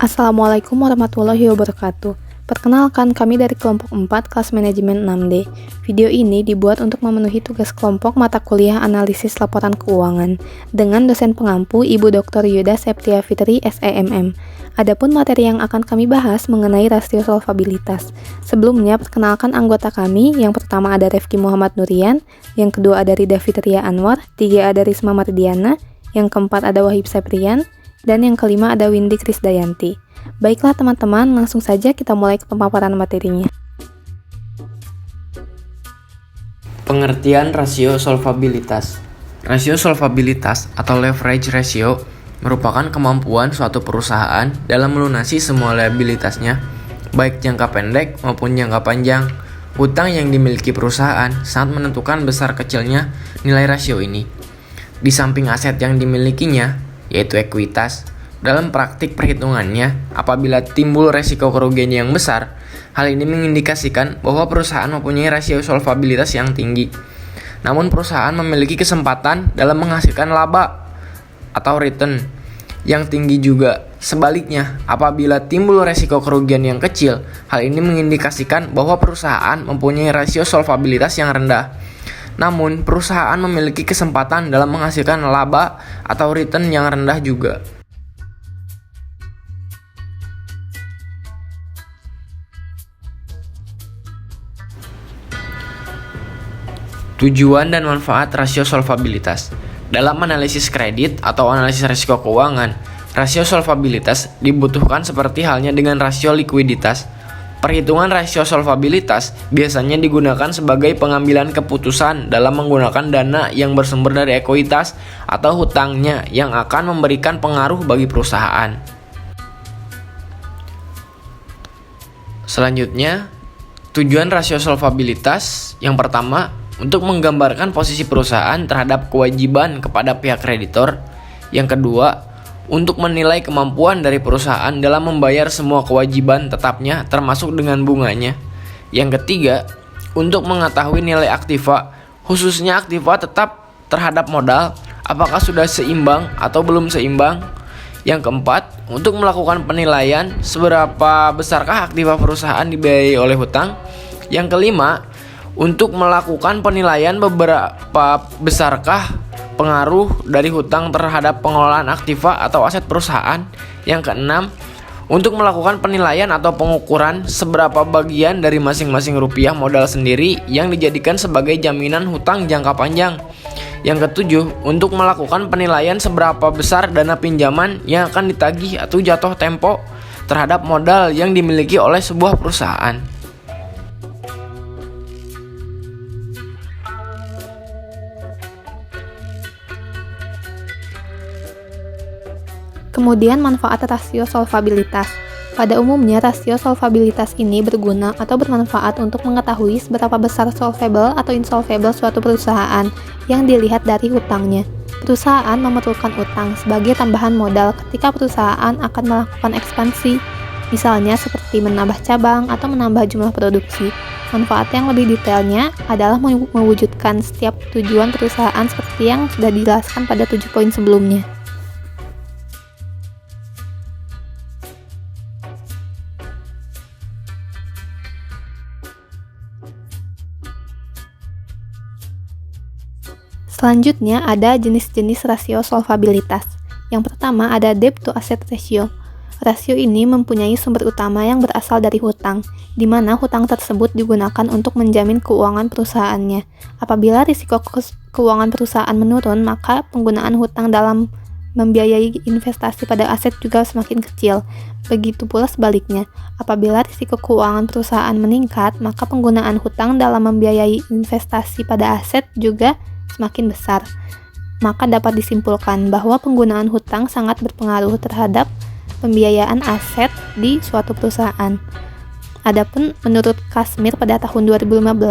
Assalamualaikum warahmatullahi wabarakatuh. Perkenalkan, kami dari kelompok 4 kelas manajemen 6D. Video ini dibuat untuk memenuhi tugas kelompok mata kuliah analisis laporan keuangan dengan dosen pengampu Ibu Dr. Yuda Septia Fitri, SEMM. Adapun materi yang akan kami bahas mengenai rasio solvabilitas. Sebelumnya, perkenalkan anggota kami. Yang pertama ada Refki Muhammad Nurian, yang kedua ada Rida Fitria Anwar, tiga ada Risma Mardiana, yang keempat ada Wahib Seprian, dan yang kelima ada Windy Krisdayanti. Baiklah teman-teman, langsung saja kita mulai ke pemaparan materinya. Pengertian rasio solvabilitas. Rasio solvabilitas atau leverage ratio merupakan kemampuan suatu perusahaan dalam melunasi semua liabilitasnya, baik jangka pendek maupun jangka panjang. Hutang yang dimiliki perusahaan sangat menentukan besar kecilnya nilai rasio ini. Di samping aset yang dimilikinya, yaitu ekuitas, dalam praktik perhitungannya, apabila timbul resiko kerugian yang besar, hal ini mengindikasikan bahwa perusahaan mempunyai rasio solvabilitas yang tinggi. Namun perusahaan memiliki kesempatan dalam menghasilkan laba atau return yang tinggi juga. Sebaliknya, apabila timbul resiko kerugian yang kecil, hal ini mengindikasikan bahwa perusahaan mempunyai rasio solvabilitas yang rendah. Namun, perusahaan memiliki kesempatan dalam menghasilkan laba atau return yang rendah juga. Tujuan dan manfaat rasio solvabilitas. Dalam analisis kredit atau analisis risiko keuangan, rasio solvabilitas dibutuhkan seperti halnya dengan rasio likuiditas. Perhitungan rasio solvabilitas biasanya digunakan sebagai pengambilan keputusan dalam menggunakan dana yang bersumber dari ekuitas atau hutangnya yang akan memberikan pengaruh bagi perusahaan. Selanjutnya, tujuan rasio solvabilitas yang pertama untuk menggambarkan posisi perusahaan terhadap kewajiban kepada pihak kreditor. Yang kedua, untuk menilai kemampuan dari perusahaan dalam membayar semua kewajiban tetapnya termasuk dengan bunganya. Yang ketiga, untuk mengetahui nilai aktiva, khususnya aktiva tetap terhadap modal, apakah sudah seimbang atau belum seimbang. Yang keempat, untuk melakukan penilaian seberapa besarkah aktiva perusahaan dibiayai oleh hutang. Yang kelima, untuk melakukan penilaian beberapa besarkah pengaruh dari hutang terhadap pengelolaan aktiva atau aset perusahaan. Yang keenam, untuk melakukan penilaian atau pengukuran seberapa bagian dari masing-masing rupiah modal sendiri yang dijadikan sebagai jaminan hutang jangka panjang. Yang ketujuh, untuk melakukan penilaian seberapa besar dana pinjaman yang akan ditagih atau jatuh tempo terhadap modal yang dimiliki oleh sebuah perusahaan. Kemudian manfaat rasio solvabilitas. Pada umumnya, rasio solvabilitas ini berguna atau bermanfaat untuk mengetahui seberapa besar solvable atau insolvable suatu perusahaan yang dilihat dari hutangnya. Perusahaan memerlukan utang sebagai tambahan modal ketika perusahaan akan melakukan ekspansi, misalnya seperti menambah cabang atau menambah jumlah produksi. Manfaat yang lebih detailnya adalah mewujudkan setiap tujuan perusahaan seperti yang sudah dijelaskan pada 7 poin sebelumnya. Selanjutnya ada jenis-jenis rasio solvabilitas. Yang pertama ada debt to asset ratio. Rasio ini mempunyai sumber utama yang berasal dari hutang, di mana hutang tersebut digunakan untuk menjamin keuangan perusahaannya. Apabila risiko keuangan perusahaan menurun, maka penggunaan hutang dalam membiayai investasi pada aset juga semakin kecil. Begitu pula sebaliknya, apabila risiko keuangan perusahaan meningkat, maka penggunaan hutang dalam membiayai investasi pada aset juga semakin besar. Maka dapat disimpulkan bahwa penggunaan hutang sangat berpengaruh terhadap pembiayaan aset di suatu perusahaan. Adapun menurut Kasmir pada tahun 2015,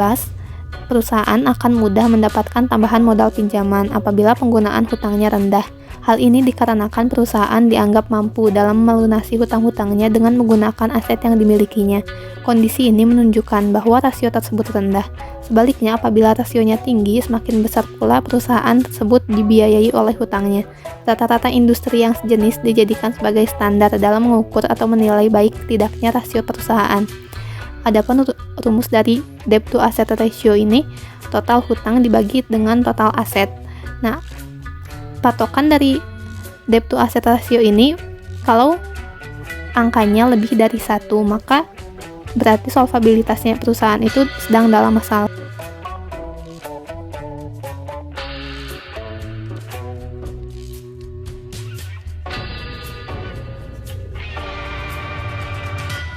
perusahaan akan mudah mendapatkan tambahan modal pinjaman apabila penggunaan hutangnya rendah. Hal ini dikarenakan perusahaan dianggap mampu dalam melunasi hutang-hutangnya dengan menggunakan aset yang dimilikinya. Kondisi ini menunjukkan bahwa rasio tersebut rendah. Sebaliknya, apabila rasionya tinggi, semakin besar pula perusahaan tersebut dibiayai oleh hutangnya. Rata-rata industri yang sejenis dijadikan sebagai standar dalam mengukur atau menilai baik tidaknya rasio perusahaan. Adapun rumus dari debt to asset ratio ini, total hutang dibagi dengan total aset. Nah, patokan dari debt to asset ratio ini, kalau angkanya lebih dari 1, maka berarti solvabilitasnya perusahaan itu sedang dalam masalah.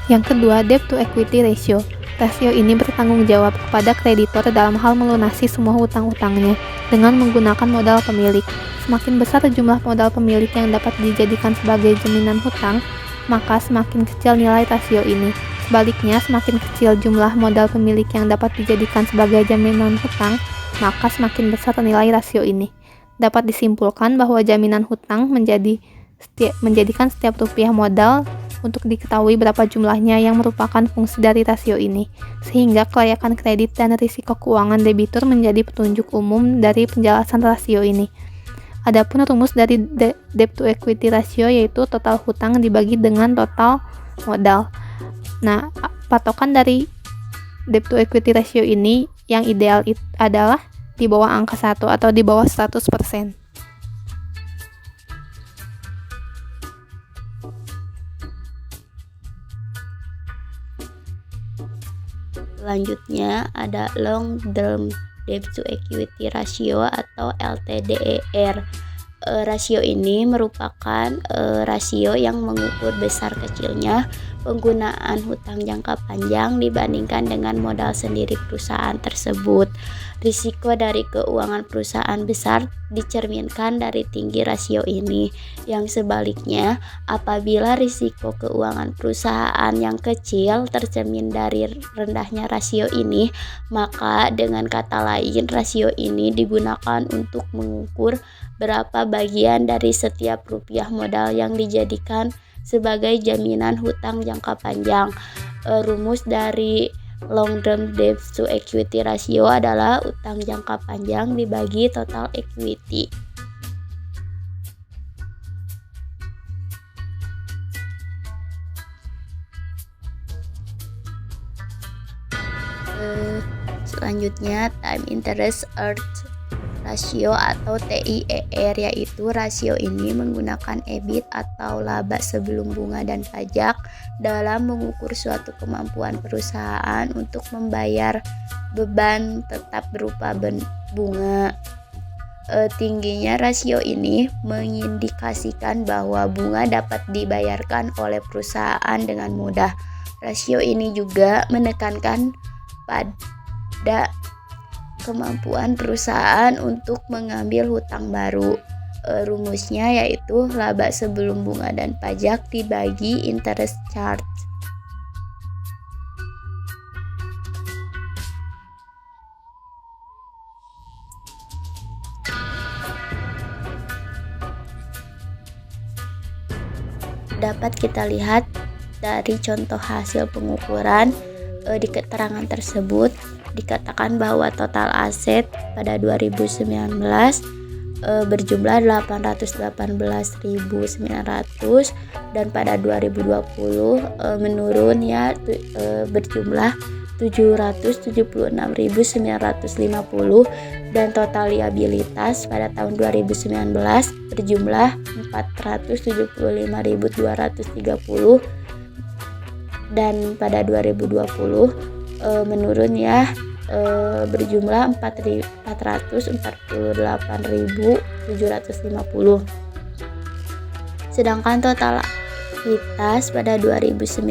Yang kedua, debt to equity ratio. Rasio ini bertanggung jawab kepada kreditor dalam hal melunasi semua hutang-hutangnya dengan menggunakan modal pemilik. Semakin besar jumlah modal pemilik yang dapat dijadikan sebagai jaminan hutang, maka semakin kecil nilai rasio ini. Sebaliknya, semakin kecil jumlah modal pemilik yang dapat dijadikan sebagai jaminan hutang, maka semakin besar nilai rasio ini. Dapat disimpulkan bahwa jaminan hutang menjadikan setiap rupiah modal untuk diketahui berapa jumlahnya yang merupakan fungsi dari rasio ini, sehingga kelayakan kredit dan risiko keuangan debitur menjadi petunjuk umum dari penjelasan rasio ini. Adapun rumus dari debt to equity ratio yaitu total hutang dibagi dengan total modal. Nah, patokan dari debt to equity ratio ini yang ideal adalah di bawah angka 1 atau di bawah 100%. Selanjutnya ada long term debt to equity ratio atau LTDER. Rasio ini merupakan rasio yang mengukur besar kecilnya penggunaan hutang jangka panjang dibandingkan dengan modal sendiri perusahaan tersebut. Risiko dari keuangan perusahaan besar dicerminkan dari tinggi rasio ini. Yang sebaliknya, apabila risiko keuangan perusahaan yang kecil tercermin dari rendahnya rasio ini, maka dengan kata lain rasio ini digunakan untuk mengukur berapa bagian dari setiap rupiah modal yang dijadikan sebagai jaminan hutang jangka panjang. Rumus dari long term debt to equity ratio adalah utang jangka panjang dibagi total equity. Selanjutnya time interest earned ratio atau TIER, yaitu rasio ini menggunakan EBIT atau laba sebelum bunga dan pajak dalam mengukur suatu kemampuan perusahaan untuk membayar beban tetap berupa bunga. Tingginya rasio ini mengindikasikan bahwa bunga dapat dibayarkan oleh perusahaan dengan mudah. Rasio ini juga menekankan pada kemampuan perusahaan untuk mengambil hutang baru. Rumusnya yaitu laba sebelum bunga dan pajak dibagi interest charge. Dapat kita lihat dari contoh hasil pengukuran di keterangan tersebut dikatakan bahwa total aset pada 2019 berjumlah 818.900 dan pada 2020 menurun ya berjumlah 776.950 dan total liabilitas pada tahun 2019 berjumlah 475.230 dan pada 2020 menurun ya berjumlah 448.750. Sedangkan total ekuitas pada 2019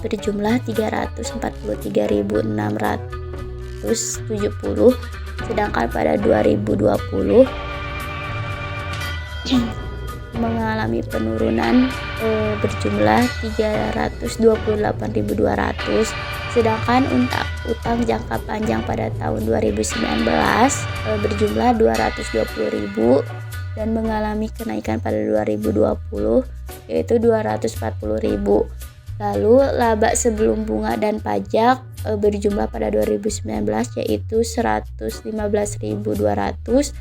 berjumlah 343.670, sedangkan pada 2020 mengalami penurunan berjumlah 328.200, sedangkan utang jangka panjang pada tahun 2019 berjumlah 220.000 dan mengalami kenaikan pada 2020 yaitu 240.000. Lalu laba sebelum bunga dan pajak berjumlah pada 2019 yaitu 115.200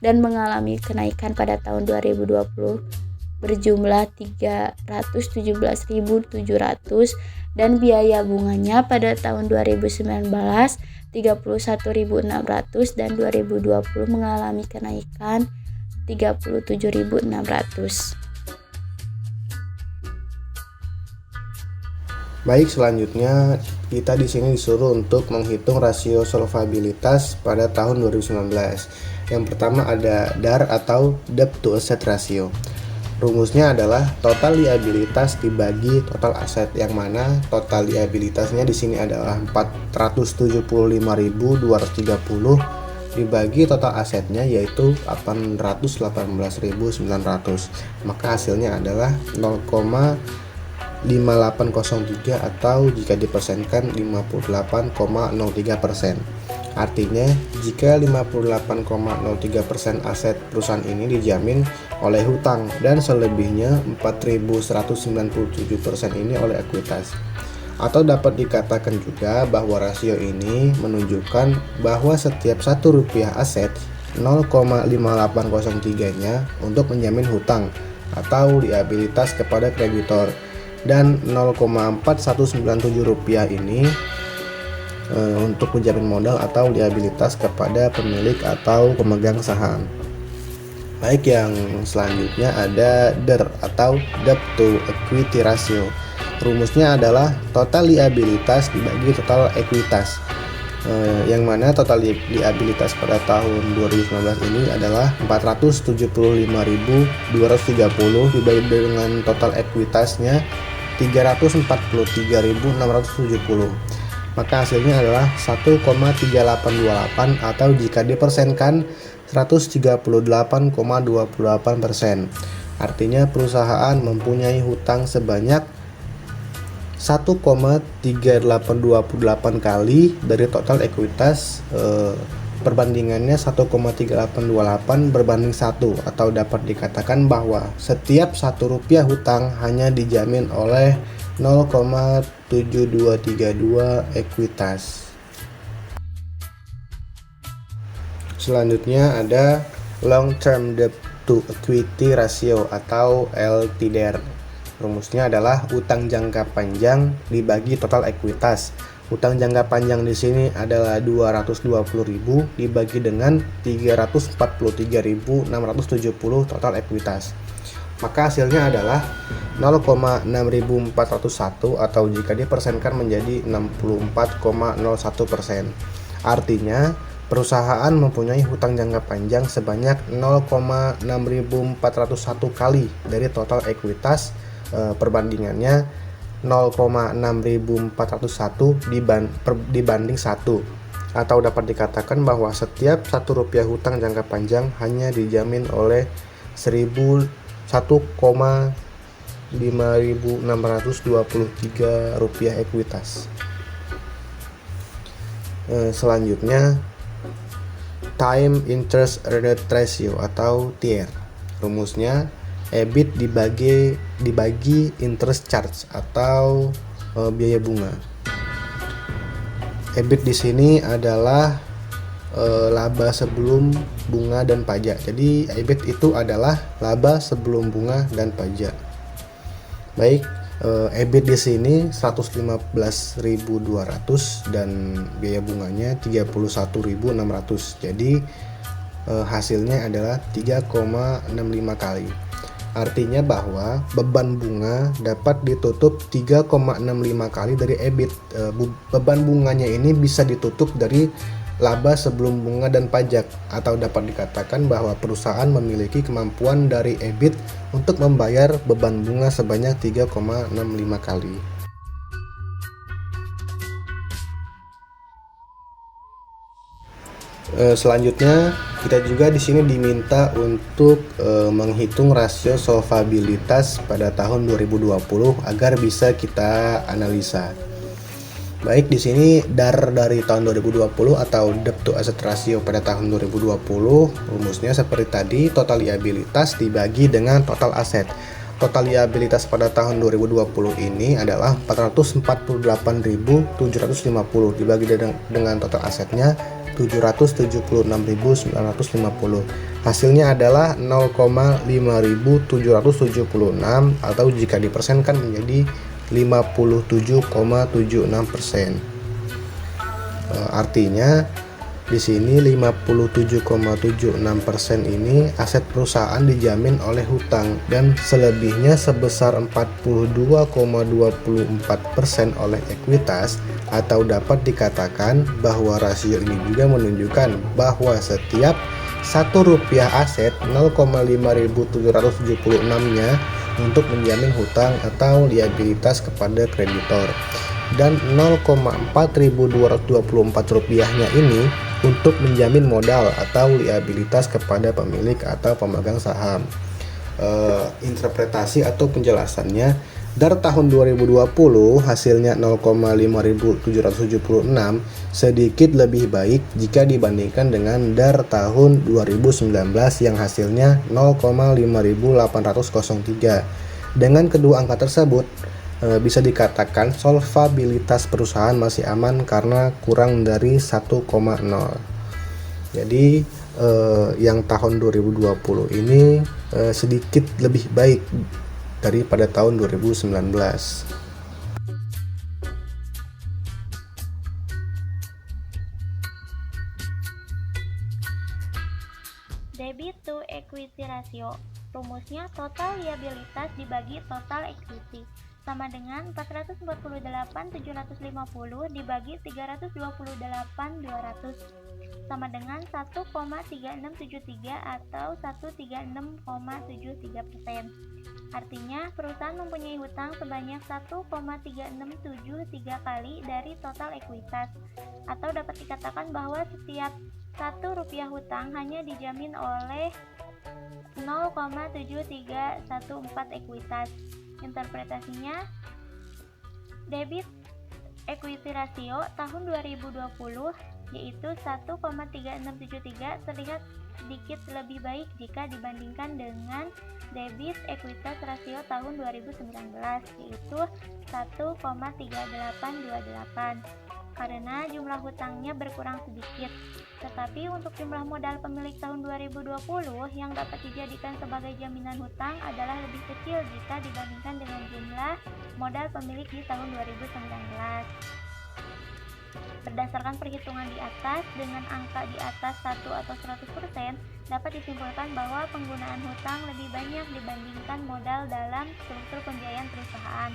dan mengalami kenaikan pada tahun 2020 berjumlah 317.700 dan biaya bunganya pada tahun 2019 31.600 dan 2020 mengalami kenaikan 37.600. Baik, selanjutnya kita di sini disuruh untuk menghitung rasio solvabilitas pada tahun 2019. Yang pertama ada DAR atau Debt to Asset Ratio. Rumusnya adalah total liabilitas dibagi total aset, yang mana total liabilitasnya di sini adalah 475.230 dibagi total asetnya yaitu 818.900. Maka hasilnya adalah 0,5803 atau jika dipersenkan 58,03%. Artinya jika 58,03% aset perusahaan ini dijamin oleh hutang dan selebihnya 4.197% ini oleh ekuitas. Atau dapat dikatakan juga bahwa rasio ini menunjukkan bahwa setiap Rp1 aset 0,5803-nya untuk menjamin hutang atau liabilitas kepada kreditor, dan 0,4197 rupiah ini untuk menjamin modal atau liabilitas kepada pemilik atau pemegang saham. Baik, yang selanjutnya ada DER atau Debt to Equity Ratio. Rumusnya adalah total liabilitas dibagi total ekuitas, yang mana total liabilitas pada tahun 2019 ini adalah 475.230 dibagi dengan total ekuitasnya 343.670. Maka hasilnya adalah 1,3828 atau jika dipersenkan 138,28%. Artinya perusahaan mempunyai hutang sebanyak 1,3828 kali dari total ekuitas, perbandingannya 1,3828 berbanding 1, atau dapat dikatakan bahwa setiap Rp1 hutang hanya dijamin oleh 0,7232 ekuitas. Selanjutnya ada Long Term Debt to Equity Ratio atau LTDR. Rumusnya adalah utang jangka panjang dibagi total ekuitas. Utang jangka panjang di sini adalah 220.000 dibagi dengan 343.670 total ekuitas. Maka hasilnya adalah 0,6401 atau jika dipersenkan menjadi 64,01%. Artinya perusahaan mempunyai hutang jangka panjang sebanyak 0,6401 kali dari total ekuitas, perbandingannya 0,6401 dibanding 1, atau dapat dikatakan bahwa setiap Rp1 hutang jangka panjang hanya dijamin oleh 1,5623 rupiah ekuitas. Selanjutnya Time Interest Rate Ratio atau TIR. Rumusnya EBIT dibagi interest charge atau biaya bunga. EBIT di sini adalah laba sebelum bunga dan pajak. Jadi EBIT itu adalah laba sebelum bunga dan pajak. Baik, EBIT di sini 115.200 dan biaya bunganya 31.600. Jadi hasilnya adalah 3,65 kali. Artinya bahwa beban bunga dapat ditutup 3,65 kali dari EBIT. Beban bunganya ini bisa ditutup dari laba sebelum bunga dan pajak, atau dapat dikatakan bahwa perusahaan memiliki kemampuan dari EBIT untuk membayar beban bunga sebanyak 3,65 kali. Selanjutnya kita juga di sini diminta untuk menghitung rasio solvabilitas pada tahun 2020 agar bisa kita analisa. Baik, di sini DAR dari tahun 2020 atau debt to asset ratio pada tahun 2020 rumusnya seperti tadi, total liabilitas dibagi dengan total aset. Total liabilitas pada tahun 2020 ini adalah 448.750 dibagi dengan total asetnya 776.950. Hasilnya adalah 0,5776 atau jika dipersenkan menjadi 57,76%. Artinya di sini 57,76% ini aset perusahaan dijamin oleh hutang dan selebihnya sebesar 42,24% oleh ekuitas, atau dapat dikatakan bahwa rasio ini juga menunjukkan bahwa setiap Rp1 aset 0,5776-nya untuk menjamin hutang atau liabilitas kepada kreditor, dan Rp0,4224-nya ini untuk menjamin modal atau liabilitas kepada pemilik atau pemegang saham. Interpretasi atau penjelasannya, DAR tahun 2020 hasilnya 0,5776 sedikit lebih baik jika dibandingkan dengan DAR tahun 2019 yang hasilnya 0,5803. Dengan kedua angka tersebut, bisa dikatakan solvabilitas perusahaan masih aman karena kurang dari 1,0. Jadi yang tahun 2020 ini sedikit lebih baik daripada tahun 2019. Debit to equity ratio. Rumusnya total liabilitas dibagi total equity sama dengan 448.750 dibagi 328.200 sama dengan 1,3673 atau 136,73%. Artinya perusahaan mempunyai hutang sebanyak 1,3673 kali dari total ekuitas, atau dapat dikatakan bahwa setiap Rp1 hutang hanya dijamin oleh 0,7314 ekuitas. Interpretasinya, debit equity ratio tahun 2020 yaitu 1,3673 terlihat sedikit lebih baik jika dibandingkan dengan debit ekuitas rasio tahun 2019 yaitu 1,3828 karena jumlah hutangnya berkurang sedikit. Tetapi untuk jumlah modal pemilik tahun 2020 yang dapat dijadikan sebagai jaminan hutang adalah lebih kecil jika dibandingkan dengan jumlah modal pemilik di tahun 2019. Berdasarkan perhitungan di atas, dengan angka di atas 1 atau 100%, dapat disimpulkan bahwa penggunaan hutang lebih banyak dibandingkan modal dalam struktur pembiayaan perusahaan,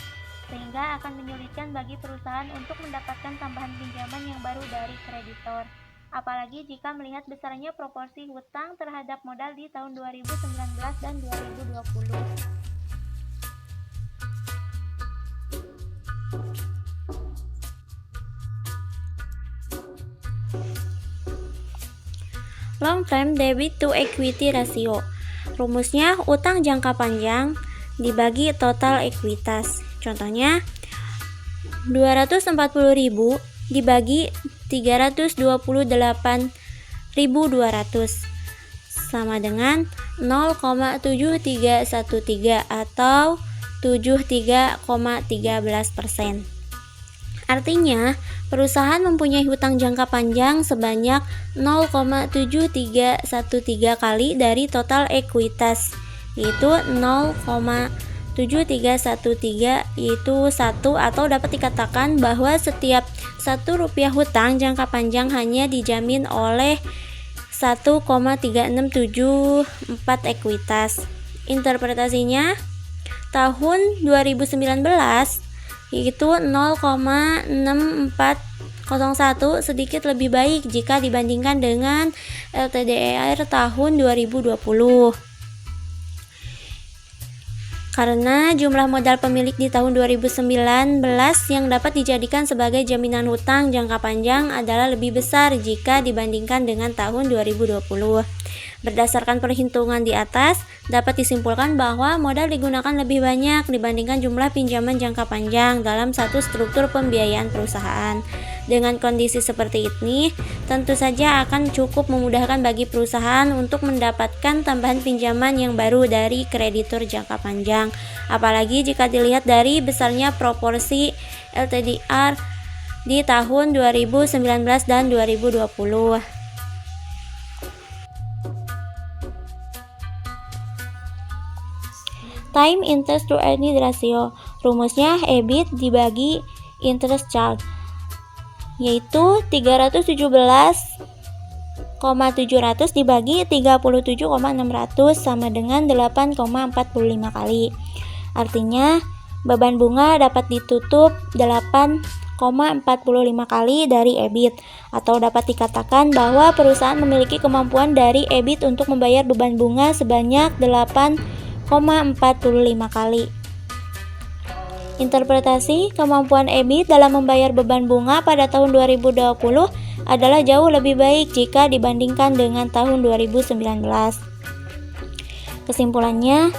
sehingga akan menyulitkan bagi perusahaan untuk mendapatkan tambahan pinjaman yang baru dari kreditor. Apalagi jika melihat besarnya proporsi hutang terhadap modal di tahun 2019 dan 2020. Long term debit to equity ratio. Rumusnya utang jangka panjang dibagi total ekuitas. Contohnya 240.000 dibagi 328.200 sama dengan 0,7313 atau 73,13%. Artinya, perusahaan mempunyai hutang jangka panjang sebanyak 0,7313 kali dari total ekuitas, yaitu 0,7313 yaitu 1, atau dapat dikatakan bahwa setiap Rp1 hutang jangka panjang hanya dijamin oleh 1,3674 ekuitas. Interpretasinya, tahun 2019 yaitu 0,6401 sedikit lebih baik jika dibandingkan dengan LTDER tahun 2020. Karena jumlah modal pemilik di tahun 2019 yang dapat dijadikan sebagai jaminan hutang jangka panjang adalah lebih besar jika dibandingkan dengan tahun 2020. Berdasarkan perhitungan di atas, dapat disimpulkan bahwa modal digunakan lebih banyak dibandingkan jumlah pinjaman jangka panjang dalam satu struktur pembiayaan perusahaan. Dengan kondisi seperti ini, tentu saja akan cukup memudahkan bagi perusahaan untuk mendapatkan tambahan pinjaman yang baru dari kreditur jangka panjang. Apalagi jika dilihat dari besarnya proporsi LTDR di tahun 2019 dan 2020. Time interest to earnings ratio. Rumusnya EBIT dibagi interest charge, yaitu 317,700 dibagi 37,600 sama dengan 8,45 kali. Artinya, beban bunga dapat ditutup 8,45 kali dari EBIT, atau dapat dikatakan bahwa perusahaan memiliki kemampuan dari EBIT untuk membayar beban bunga sebanyak 8,45 kali. Interpretasi kemampuan EBIT dalam membayar beban bunga pada tahun 2020 adalah jauh lebih baik jika dibandingkan dengan tahun 2019. Kesimpulannya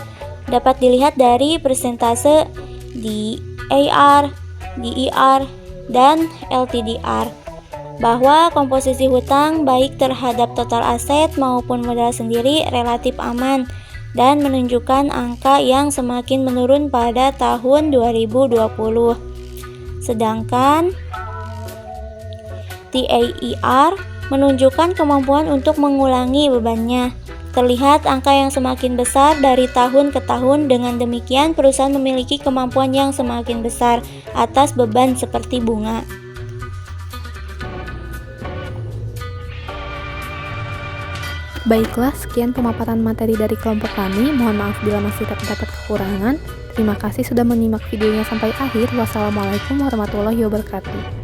dapat dilihat dari persentase DAR, DER, dan LTDR bahwa komposisi hutang baik terhadap total aset maupun modal sendiri relatif aman dan menunjukkan angka yang semakin menurun pada tahun 2020. Sedangkan TAER menunjukkan kemampuan untuk mengulangi bebannya. Terlihat angka yang semakin besar dari tahun ke tahun. Dengan demikian, perusahaan memiliki kemampuan yang semakin besar atas beban seperti bunga. Baiklah, sekian pemaparan materi dari kelompok kami. Mohon maaf bila masih terdapat kekurangan. Terima kasih sudah menyimak videonya sampai akhir. Wassalamualaikum warahmatullahi wabarakatuh.